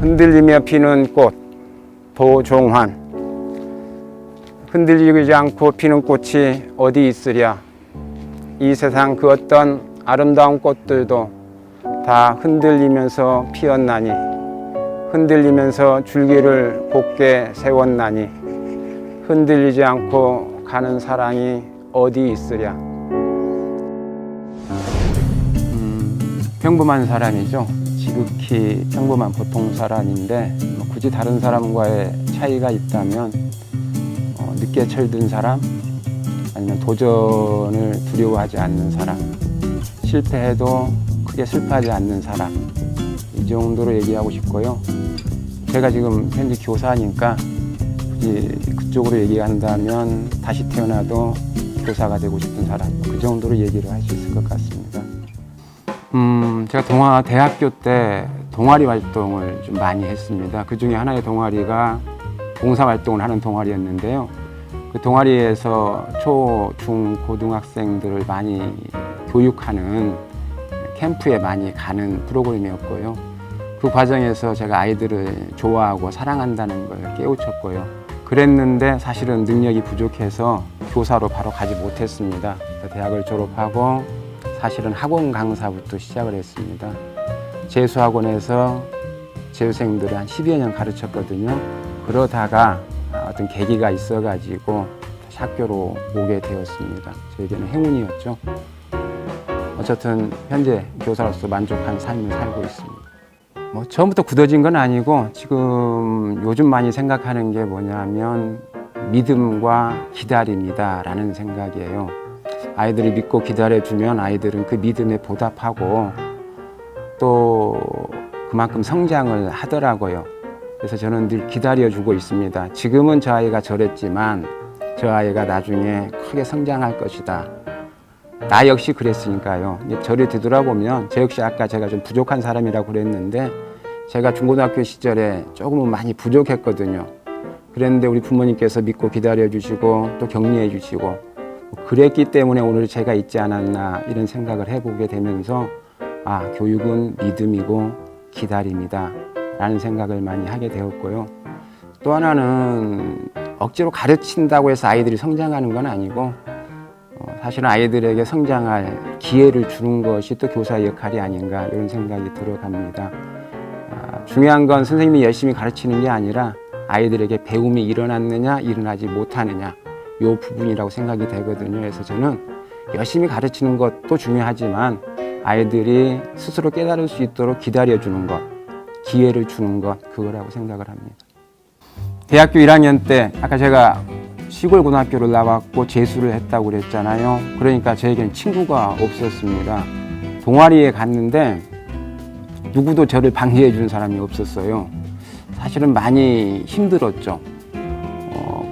흔들리며 피는 꽃 도종환. 흔들리지 않고 피는 꽃이 어디 있으랴. 이 세상 그 어떤 아름다운 꽃들도 다 흔들리면서 피었나니, 흔들리면서 줄기를 곧게 세웠나니, 흔들리지 않고 가는 사랑이 어디 있으랴. 평범한 사람이죠. 지극히 평범한 보통 사람인데, 굳이 다른 사람과의 차이가 있다면 늦게 철든 사람, 아니면 도전을 두려워하지 않는 사람, 실패해도 크게 슬퍼하지 않는 사람, 이 정도로 얘기하고 싶고요. 제가 지금 현재 교사니까 굳이 그쪽으로 얘기한다면 다시 태어나도 교사가 되고 싶은 사람, 그 정도로 얘기를 할 수 있을 것 같습니다. 제가 대학교 때 동아리 활동을 좀 많이 했습니다. 그 중에 하나의 동아리가 봉사활동을 하는 동아리였는데요. 그 동아리에서 초, 중, 고등학생들을 많이 교육하는 캠프에 많이 가는 프로그램이었고요. 그 과정에서 제가 아이들을 좋아하고 사랑한다는 걸 깨우쳤고요. 그랬는데 사실은 능력이 부족해서 교사로 바로 가지 못했습니다. 대학을 졸업하고 사실은 학원 강사부터 시작을 했습니다. 재수학원에서 재수생들을 한 10여 년 가르쳤거든요. 그러다가 어떤 계기가 있어가지고 다시 학교로 오게 되었습니다. 저에게는 행운이었죠. 어쨌든 현재 교사로서 만족한 삶을 살고 있습니다. 처음부터 굳어진 건 아니고 지금 요즘 많이 생각하는 게 뭐냐면 믿음과 기다림이다 라는 생각이에요. 아이들이 믿고 기다려주면 아이들은 그 믿음에 보답하고 또 그만큼 성장을 하더라고요. 그래서 저는 늘 기다려주고 있습니다. 지금은 저 아이가 저랬지만 저 아이가 나중에 크게 성장할 것이다. 나 역시 그랬으니까요. 저를 되돌아보면 저 역시 아까 제가 좀 부족한 사람이라고 그랬는데 제가 중고등학교 시절에 조금은 많이 부족했거든요. 그랬는데 우리 부모님께서 믿고 기다려주시고 또 격려해 주시고 그랬기 때문에 오늘 제가 있지 않았나 이런 생각을 해보게 되면서 교육은 믿음이고 기다림이다 라는 생각을 많이 하게 되었고요. 또 하나는 억지로 가르친다고 해서 아이들이 성장하는 건 아니고 사실은 아이들에게 성장할 기회를 주는 것이 또 교사의 역할이 아닌가 이런 생각이 들어갑니다. 중요한 건 선생님이 열심히 가르치는 게 아니라 아이들에게 배움이 일어났느냐 일어나지 못하느냐 이 부분이라고 생각이 되거든요. 그래서 저는 열심히 가르치는 것도 중요하지만 아이들이 스스로 깨달을 수 있도록 기다려주는 것, 기회를 주는 것, 그거라고 생각을 합니다. 대학교 1학년 때 아까 제가 시골 고등학교를 나왔고 재수를 했다고 그랬잖아요. 그러니까 저에겐 친구가 없었습니다. 동아리에 갔는데 누구도 저를 방해해 주는 사람이 없었어요. 사실은 많이 힘들었죠.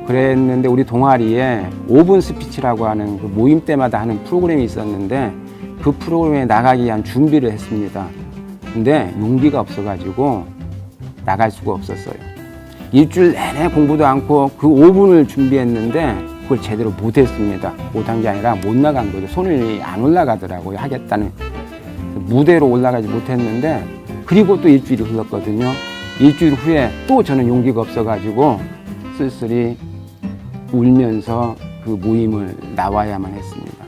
그랬는데 우리 동아리에 5분 스피치라고 하는 그 모임 때마다 하는 프로그램이 있었는데 그 프로그램에 나가기 위한 준비를 했습니다. 근데 용기가 없어가지고 나갈 수가 없었어요. 일주일 내내 공부도 않고 그 5분을 준비했는데 그걸 제대로 못했습니다. 못한 게 아니라 못 나간 거죠. 손이 안 올라가더라고요. 하겠다는 무대로 올라가지 못했는데 그리고 또 일주일이 흘렀거든요. 일주일 후에 또 저는 용기가 없어가지고 쓸쓸히 울면서 그 모임을 나와야만 했습니다.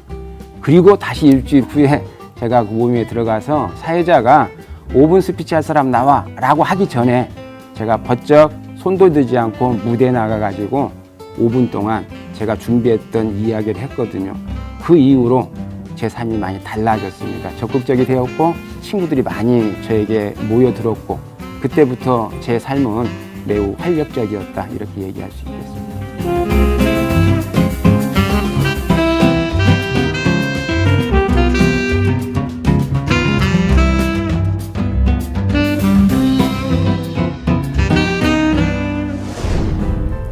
그리고 다시 일주일 후에 제가 그 모임에 들어가서 사회자가 5분 스피치 할 사람 나와 라고 하기 전에 제가 번쩍 손도 들지 않고 무대에 나가가지고 5분 동안 제가 준비했던 이야기를 했거든요. 그 이후로 제 삶이 많이 달라졌습니다. 적극적이 되었고 친구들이 많이 저에게 모여들었고 그때부터 제 삶은 매우 활력적이었다 이렇게 얘기할 수 있겠습니다.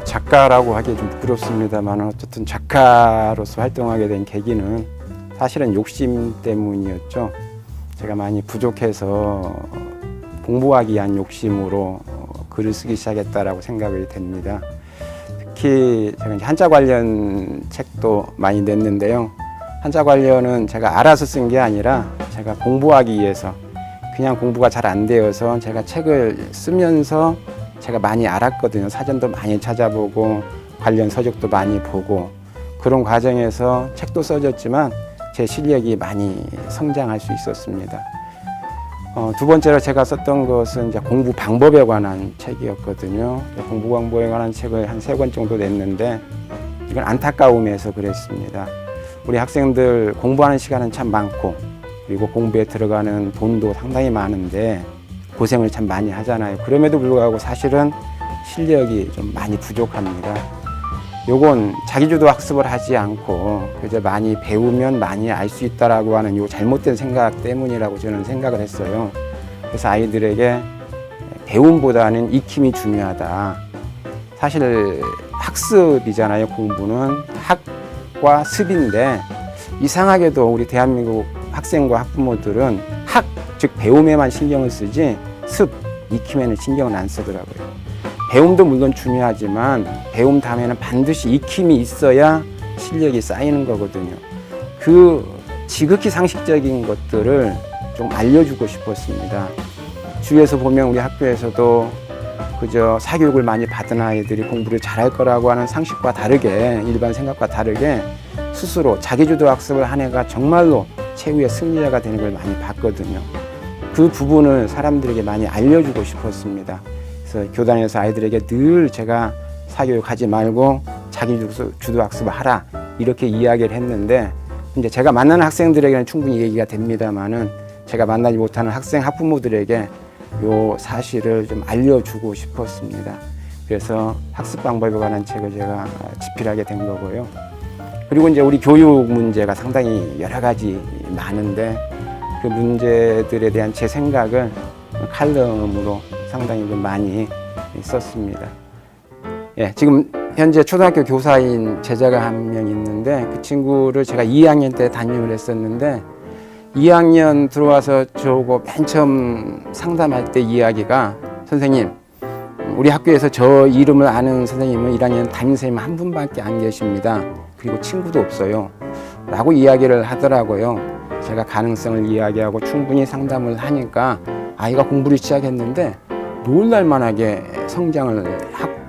작가라고 하기 좀 부끄럽습니다만 어쨌든 작가로서 활동하게 된 계기는 사실은 욕심 때문이었죠. 제가 많이 부족해서 공부하기 위한 욕심으로 글을 쓰기 시작했다라고 생각이 됩니다. 특히 제가 이제 한자 관련 책도 많이 냈는데요. 한자 관련은 제가 알아서 쓴 게 아니라 제가 공부하기 위해서 그냥 공부가 잘 안 되어서 제가 책을 쓰면서 제가 많이 알았거든요. 사전도 많이 찾아보고 관련 서적도 많이 보고 그런 과정에서 책도 써졌지만 제 실력이 많이 성장할 수 있었습니다. 두 번째로 제가 썼던 것은 이제 공부 방법에 관한 책이었거든요. 공부 방법에 관한 책을 한 3권 정도 냈는데 이건 안타까움에서 그랬습니다. 우리 학생들 공부하는 시간은 참 많고 그리고 공부에 들어가는 돈도 상당히 많은데 고생을 참 많이 하잖아요. 그럼에도 불구하고 사실은 실력이 좀 많이 부족합니다. 요건 자기주도 학습을 하지 않고 그저 많이 배우면 많이 알 수 있다라고 하는 요 잘못된 생각 때문이라고 저는 생각을 했어요. 그래서 아이들에게 배움보다는 익힘이 중요하다. 사실 학습이잖아요. 공부는 학과 습인데 이상하게도 우리 대한민국 학생과 학부모들은 학, 즉 배움에만 신경을 쓰지 습, 익힘에는 신경을 안 쓰더라고요. 배움도 물론 중요하지만 배움 다음에는 반드시 익힘이 있어야 실력이 쌓이는 거거든요. 그 지극히 상식적인 것들을 좀 알려주고 싶었습니다. 주위에서 보면 우리 학교에서도 그저 사교육을 많이 받은 아이들이 공부를 잘할 거라고 하는 상식과 다르게 일반 생각과 다르게 스스로 자기주도 학습을 한 애가 정말로 최후의 승리자가 되는 걸 많이 봤거든요. 그 부분을 사람들에게 많이 알려주고 싶었습니다. 그래서 교단에서 아이들에게 늘 제가 사교육 하지 말고 자기주도 학습을 하라 이렇게 이야기를 했는데 이제 제가 만나는 학생들에게는 충분히 얘기가 됩니다만은 제가 만나지 못하는 학생 학부모들에게 요 사실을 좀 알려주고 싶었습니다. 그래서 학습 방법에 관한 책을 제가 집필하게 된 거고요. 그리고 이제 우리 교육 문제가 상당히 여러 가지 많은데 그 문제들에 대한 제 생각을 칼럼으로 상당히 좀 많이 썼습니다. 예, 지금 현재 초등학교 교사인 제자가 한 명 있는데 그 친구를 제가 2학년 때 담임을 했었는데 2학년 들어와서 저거 맨 처음 상담할 때 이야기가 선생님 우리 학교에서 저 이름을 아는 선생님은 1학년 담임선생님 한 분밖에 안 계십니다. 그리고 친구도 없어요 라고 이야기를 하더라고요. 제가 가능성을 이야기하고 충분히 상담을 하니까 아이가 공부를 시작했는데 놀랄만하게 성장을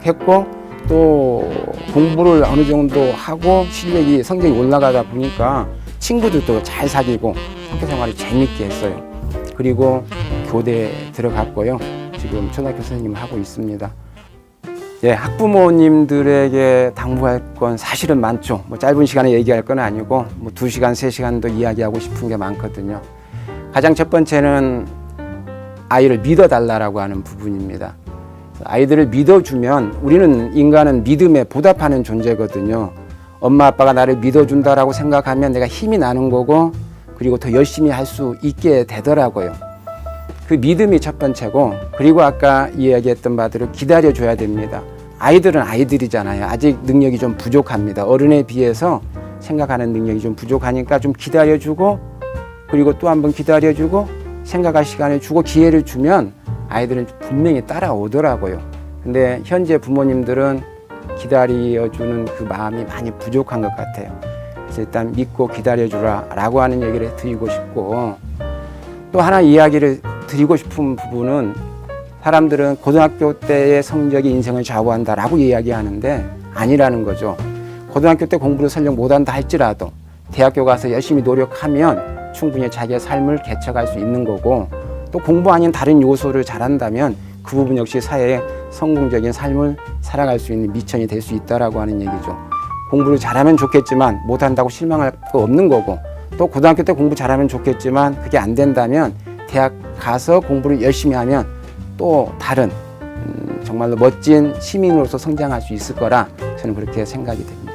했고 또 공부를 어느 정도 하고 실력이 성적이 올라가다 보니까 친구들도 잘 사귀고 학교 생활을 재밌게 했어요. 그리고 교대에 들어갔고요. 지금 초등학교 선생님을 하고 있습니다. 예, 학부모님들에게 당부할 건 사실은 많죠. 뭐 짧은 시간에 얘기할 건 아니고 뭐 2시간, 3시간도 이야기하고 싶은 게 많거든요. 가장 첫 번째는 아이를 믿어달라고 하는 부분입니다. 아이들을 믿어주면 우리는 인간은 믿음에 보답하는 존재거든요. 엄마 아빠가 나를 믿어준다라고 생각하면 내가 힘이 나는 거고 그리고 더 열심히 할 수 있게 되더라고요. 그 믿음이 첫 번째고 그리고 아까 이야기했던 바대로 기다려줘야 됩니다. 아이들은 아이들이잖아요. 아직 능력이 좀 부족합니다. 어른에 비해서 생각하는 능력이 좀 부족하니까 좀 기다려주고 그리고 또 한 번 기다려주고 생각할 시간을 주고 기회를 주면 아이들은 분명히 따라오더라고요. 근데 현재 부모님들은 기다려주는 그 마음이 많이 부족한 것 같아요. 그래서 일단 믿고 기다려주라 라고 하는 얘기를 드리고 싶고 또 하나 이야기를 드리고 싶은 부분은 사람들은 고등학교 때의 성적이 인생을 좌우한다 라고 이야기하는데 아니라는 거죠. 고등학교 때 공부를 설령 못한다 할지라도 대학교 가서 열심히 노력하면 충분히 자기의 삶을 개척할 수 있는 거고 또 공부 아닌 다른 요소를 잘한다면 그 부분 역시 사회에 성공적인 삶을 살아갈 수 있는 미천이 될 수 있다라고 하는 얘기죠. 공부를 잘하면 좋겠지만 못한다고 실망할 거 없는 거고 또 고등학교 때 공부 잘하면 좋겠지만 그게 안 된다면 대학 가서 공부를 열심히 하면 또 다른 정말로 멋진 시민으로서 성장할 수 있을 거라 저는 그렇게 생각이 됩니다.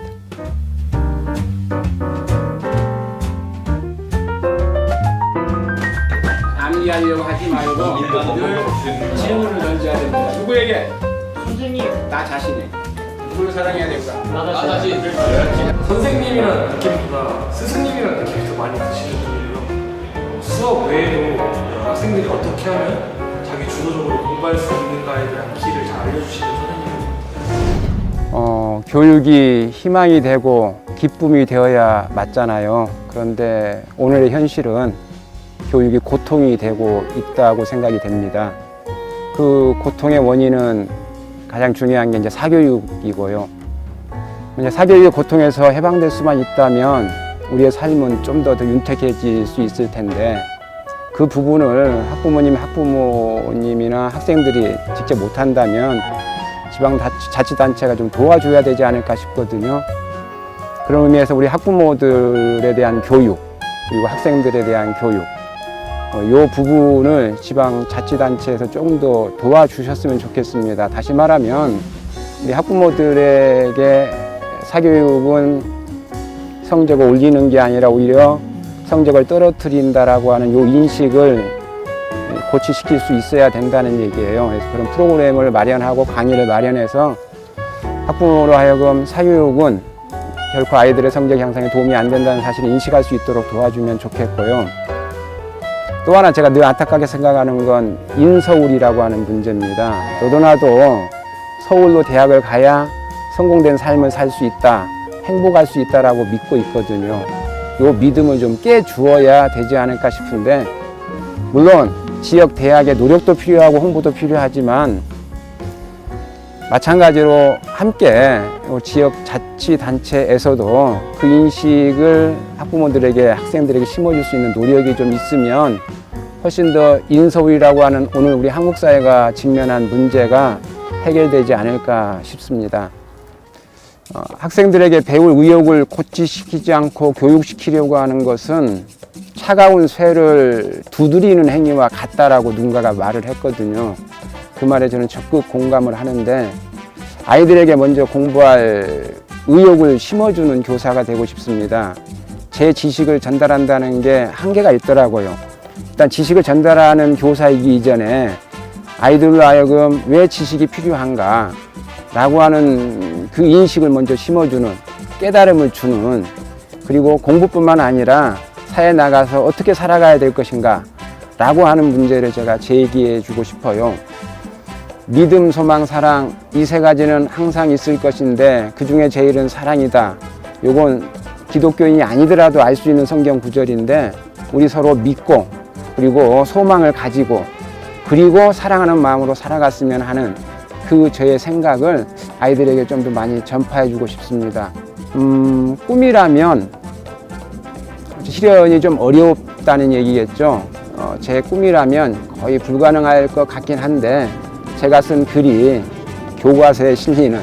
암기하려고 하지 말고 늘 질문을 던져야 됩니다. 누구에게? 선생님, 나 자신이. 누구를 사랑해야 될까? 나 자신. 선생님이라는 느낌보다 스승님이라는 느낌이 더 많이 드시는 분이에요. 수업 외에도 학생들이 어떻게 하면 자기 주도적으로 공부할 수 있는가에 대한 길을 잘 알려주시는 선생님이에요. 교육이 희망이 되고 기쁨이 되어야 맞잖아요. 그런데 오늘의 현실은 교육이 고통이 되고 있다고 생각이 됩니다. 그 고통의 원인은 가장 중요한 게 이제 사교육이고요. 이제 사교육의 고통에서 해방될 수만 있다면 우리의 삶은 좀 더 윤택해질 수 있을 텐데 그 부분을 학부모님이나 학생들이 직접 못한다면 지방자치단체가 좀 도와줘야 되지 않을까 싶거든요. 그런 의미에서 우리 학부모들에 대한 교육 그리고 학생들에 대한 교육 이 부분을 지방자치단체에서 조금 더 도와주셨으면 좋겠습니다. 다시 말하면 우리 학부모들에게 사교육은 성적을 올리는 게 아니라 오히려 성적을 떨어뜨린다라고 하는 이 인식을 고취시킬 수 있어야 된다는 얘기예요. 그래서 그런 프로그램을 마련하고 강의를 마련해서 학부모로 하여금 사교육은 결코 아이들의 성적 향상에 도움이 안 된다는 사실을 인식할 수 있도록 도와주면 좋겠고요. 또 하나 제가 늘 안타깝게 생각하는 건 인서울이라고 하는 문제입니다. 너도나도 서울로 대학을 가야 성공된 삶을 살 수 있다, 행복할 수 있다라고 믿고 있거든요. 이 믿음을 좀 깨주어야 되지 않을까 싶은데 물론 지역 대학의 노력도 필요하고 홍보도 필요하지만 마찬가지로 함께 지역 자치단체에서도 그 인식을 학부모들에게 학생들에게 심어줄 수 있는 노력이 좀 있으면 훨씬 더 인서울이라고 하는 오늘 우리 한국 사회가 직면한 문제가 해결되지 않을까 싶습니다. 학생들에게 배울 의욕을 고취시키지 않고 교육시키려고 하는 것은 차가운 쇠를 두드리는 행위와 같다라고 누군가가 말을 했거든요. 그 말에 저는 적극 공감을 하는데 아이들에게 먼저 공부할 의욕을 심어주는 교사가 되고 싶습니다. 제 지식을 전달한다는 게 한계가 있더라고요. 일단 지식을 전달하는 교사이기 이전에 아이들로 하여금 왜 지식이 필요한가 라고 하는 그 인식을 먼저 심어주는 깨달음을 주는 그리고 공부뿐만 아니라 사회에 나가서 어떻게 살아가야 될 것인가 라고 하는 문제를 제가 제기해 주고 싶어요. 믿음, 소망, 사랑 이 세 가지는 항상 있을 것인데 그 중에 제일은 사랑이다. 요건 기독교인이 아니더라도 알 수 있는 성경 구절인데 우리 서로 믿고 그리고 소망을 가지고 그리고 사랑하는 마음으로 살아갔으면 하는 그 저의 생각을 아이들에게 좀 더 많이 전파해 주고 싶습니다. 꿈이라면 실현이 좀 어렵다는 얘기겠죠. 제 꿈이라면 거의 불가능할 것 같긴 한데 제가 쓴 글이 교과서에 실리는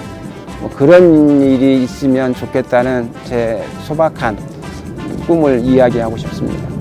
그런 일이 있으면 좋겠다는 제 소박한 꿈을 이야기하고 싶습니다.